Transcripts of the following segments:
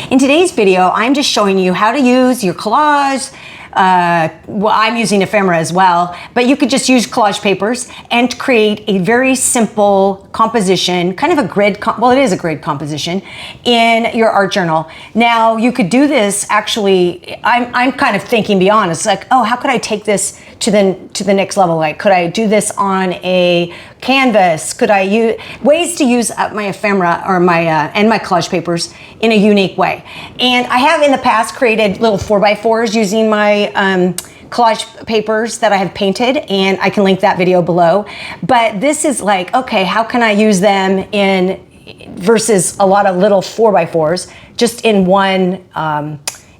In today's video, I'm just showing you how to use your collage. Well, I'm using ephemera as well, but you could just use collage papers and create a very simple composition, kind of a grid, well, it is a grid composition in your art journal. Now, you could do this actually, I'm kind of thinking beyond. It's like, oh, how could I take this to the next level? Like, could I do this on a canvas? Could I use ways to use my ephemera or my and my collage papers in a unique way? And I have in the past created little 4x4s using my collage papers that I have painted, and I can link that video below. But this is like, okay, how can I use them in versus a lot of little 4x4s just in one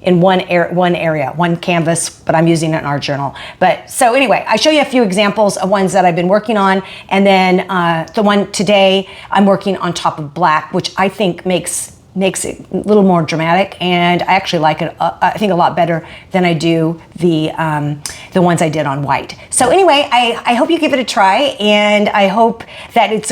area, one canvas, but I'm using an art journal. But so anyway, I show you a few examples of ones that I've been working on, and then the one today I'm working on top of black, which I think makes it a little more dramatic, and I actually like it, I think, a lot better than I do the ones I did on white. So anyway, I hope you give it a try, and I hope that it's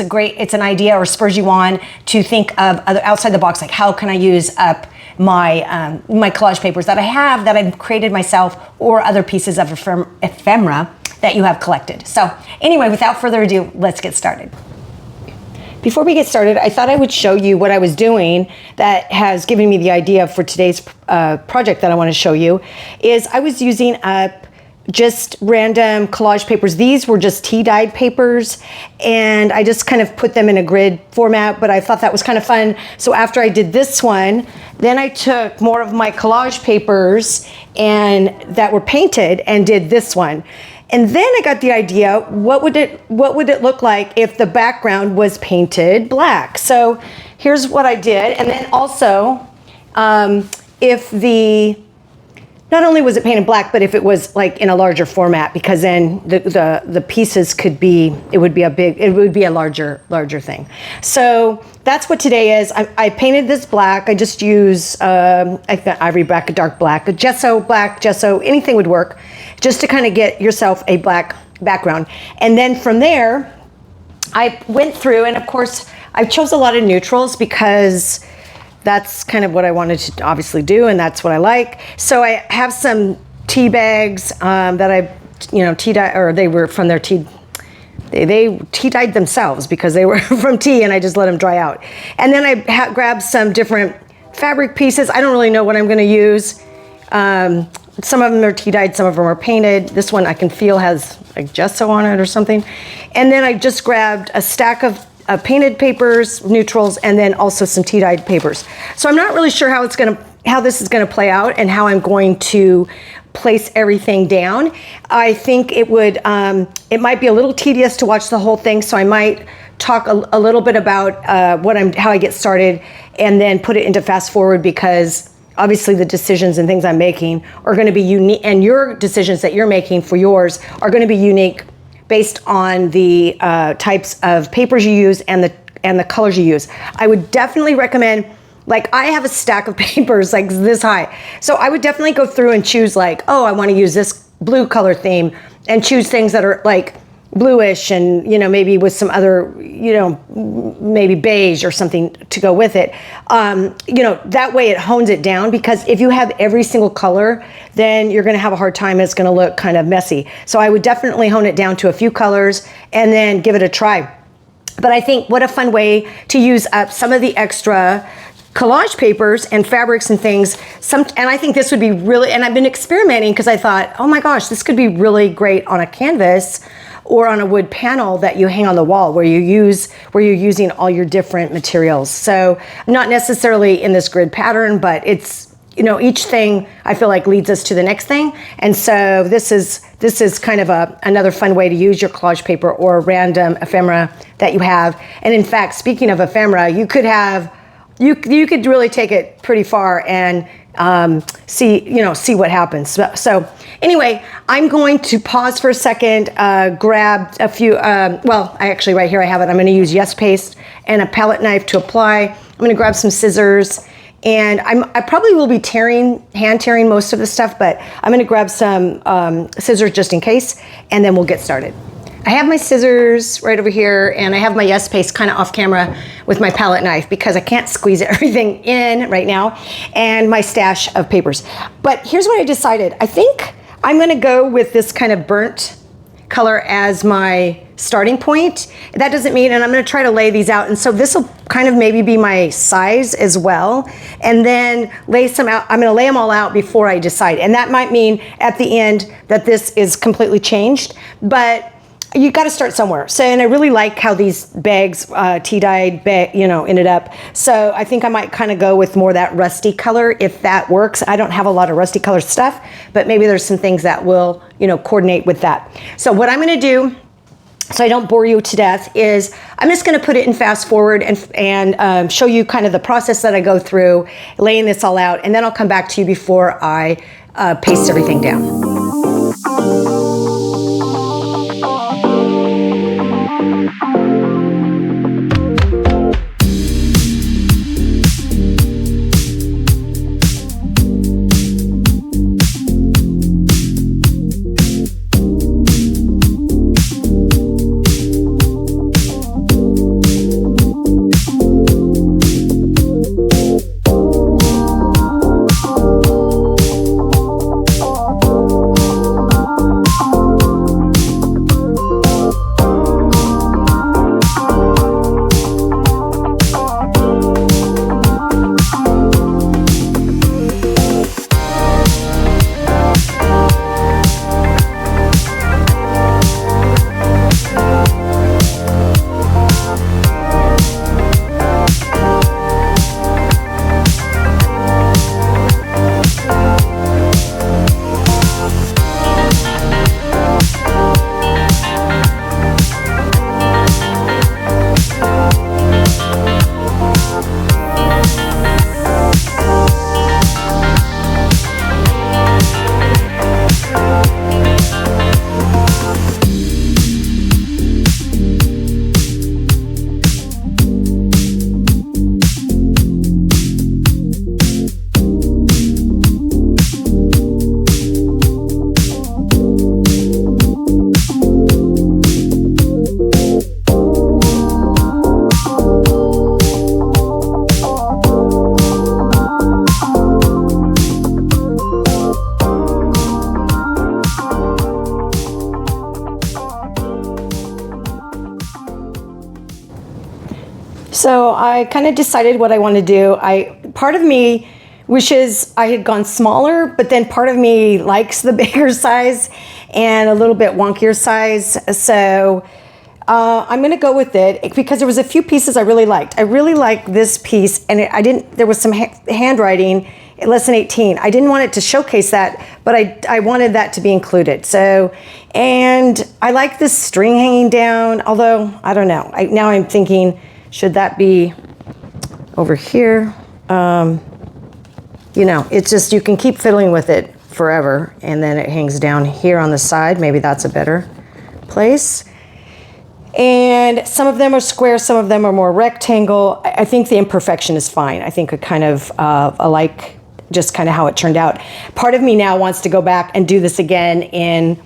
an idea or spurs you on to think of other outside the box, like how can I use up my my collage papers that I have, that I've created myself, or other pieces of ephemera that you have collected. So anyway, without further ado, let's get started. Before we get started, I thought I would show you what I was doing that has given me the idea for today's project that I want to show you. Is I was using up just random collage papers. These were just tea-dyed papers, and I just kind of put them in a grid format, but I thought that was kind of fun. So after I did this one, then I took more of my collage papers and that were painted and did this one. And then I got the idea, what would it look like if the background was painted black? So here's what I did. And then also, not only was it painted black, but if it was like in a larger format, because then the pieces could be, it would be a larger thing. So that's what today is. I painted this black. I just use ivory black, a dark black, a black gesso, anything would work, just to kind of get yourself a black background. And then from there, I went through, and of course, I chose a lot of neutrals because that's kind of what I wanted to obviously do, and that's what I like. So I have some tea bags that I, tea dye, or they were from their tea. They tea dyed themselves because they were from tea, and I just let them dry out. And then I grabbed some different fabric pieces. I don't really know what I'm going to use. Some of them are tea dyed, some of them are painted. This one I can feel has like gesso on it or something. And then I just grabbed a stack of painted papers, neutrals, and then also some tea-dyed papers. So I'm not really sure how this is gonna play out and how I'm going to place everything down. I think it might be a little tedious to watch the whole thing, so I might talk a little bit about how I get started, and then put it into fast forward, because obviously the decisions and things I'm making are gonna be unique, and your decisions that you're making for yours are gonna be unique based on the types of papers you use and the colors you use. I would definitely recommend, like, I have a stack of papers like this high. So I would definitely go through and choose, like, oh, I want to use this blue color theme, and choose things that are like bluish and, maybe with some other, maybe beige or something to go with it. That way it hones it down, because if you have every single color, then you're going to have a hard time, and it's going to look kind of messy. So I would definitely hone it down to a few colors and then give it a try. But I think what a fun way to use up some of the extra collage papers and fabrics and things. And I think this would be really, and I've been experimenting because I thought, oh my gosh, this could be really great on a canvas or on a wood panel that you hang on the wall, where you're using all your different materials. So not necessarily in this grid pattern, but it's, each thing I feel like leads us to the next thing. And so this is kind of another fun way to use your collage paper or random ephemera that you have. And in fact, speaking of ephemera, you could really take it pretty far and see what happens. So anyway, I'm going to pause for a second, grab a few, actually right here I have it. I'm going to use Yes Paste and a palette knife to apply. I'm going to grab some scissors, and I probably will be hand tearing most of the stuff, but I'm going to grab some scissors just in case, and then we'll get started. I have my scissors right over here, and I have my Yes Paste kind of off camera with my palette knife because I can't squeeze everything in right now, and my stash of papers. But here's what I decided. I think I'm gonna go with this kind of burnt color as my starting point. That doesn't mean, and I'm gonna try to lay these out, and so this will kind of maybe be my size as well, and then lay some out. I'm gonna lay them all out before I decide, and that might mean at the end that this is completely changed, but you got to start somewhere. So, and I really like how these bags, tea-dyed bag, ended up. So I think I might kind of go with more that rusty color if that works. I don't have a lot of rusty color stuff, but maybe there's some things that will, coordinate with that. So what I'm going to do, so I don't bore you to death, is I'm just going to put it in fast forward and show you kind of the process that I go through, laying this all out, and then I'll come back to you before I paste everything down. So I kind of decided what I want to do. Part of me wishes I had gone smaller, but then part of me likes the bigger size and a little bit wonkier size. So I'm going to go with it because there was a few pieces I really liked. I really liked this piece, and there was some handwriting, lesson 18. I didn't want it to showcase that, but I wanted that to be included. So, and I like this string hanging down, although I don't know. Now I'm thinking, should that be over here? It's just, you can keep fiddling with it forever, and then it hangs down here on the side. Maybe that's a better place. And some of them are square, some of them are more rectangle. I think the imperfection is fine. I think I like just kind of how it turned out. Part of me now wants to go back and do this again in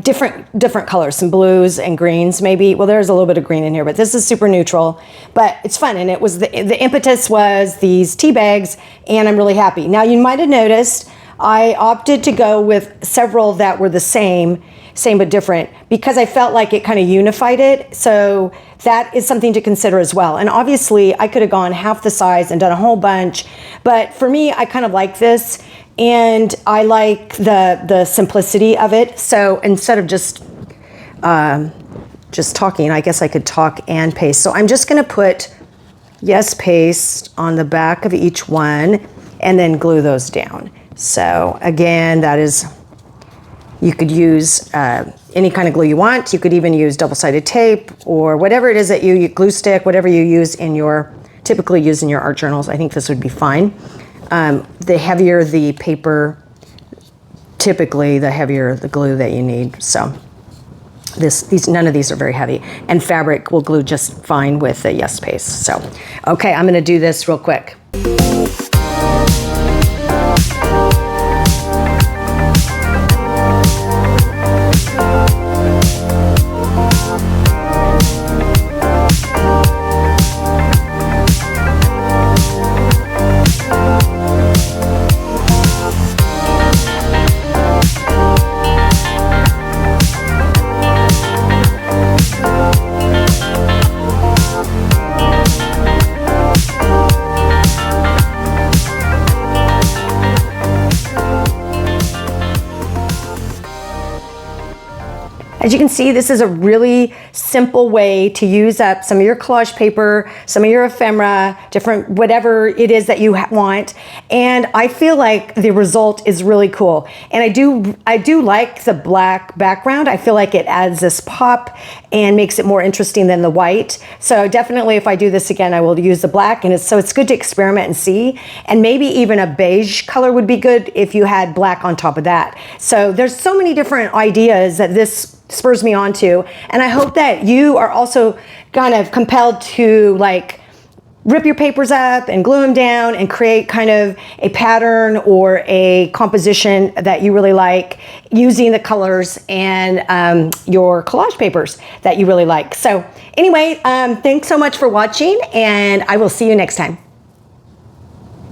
different colors, some blues and greens maybe. Well, there's a little bit of green in here, but this is super neutral, but it's fun. And it was the impetus was these tea bags, and I'm really happy. Now you might have noticed I opted to go with several that were the same but different, because I felt like it kind of unified it. So that is something to consider as well. And obviously I could have gone half the size and done a whole bunch, but for me, I kind of like this, and I like the simplicity of it. So instead of just talking, I guess I could talk and paste. So I'm just gonna put Yes Paste on the back of each one and then glue those down. So again, that is, you could use any kind of glue you want. You could even use double-sided tape or whatever it is that you glue stick, whatever you use typically use in your art journals. I think this would be fine. The heavier the paper, typically the heavier the glue that you need. So none of these are very heavy, and fabric will glue just fine with the Yes Paste. So, okay, I'm gonna do this real quick. As you can see, this is a really simple way to use up some of your collage paper, some of your ephemera, different whatever it is that you want. And I feel like the result is really cool. And I do like the black background. I feel like it adds this pop and makes it more interesting than the white. So definitely if I do this again, I will use the black. And so it's good to experiment and see. And maybe even a beige color would be good if you had black on top of that. So there's so many different ideas that this spurs me on to. And I hope that you are also kind of compelled to like rip your papers up and glue them down and create kind of a pattern or a composition that you really like using the colors and your collage papers that you really like. So anyway, thanks so much for watching, and I will see you next time.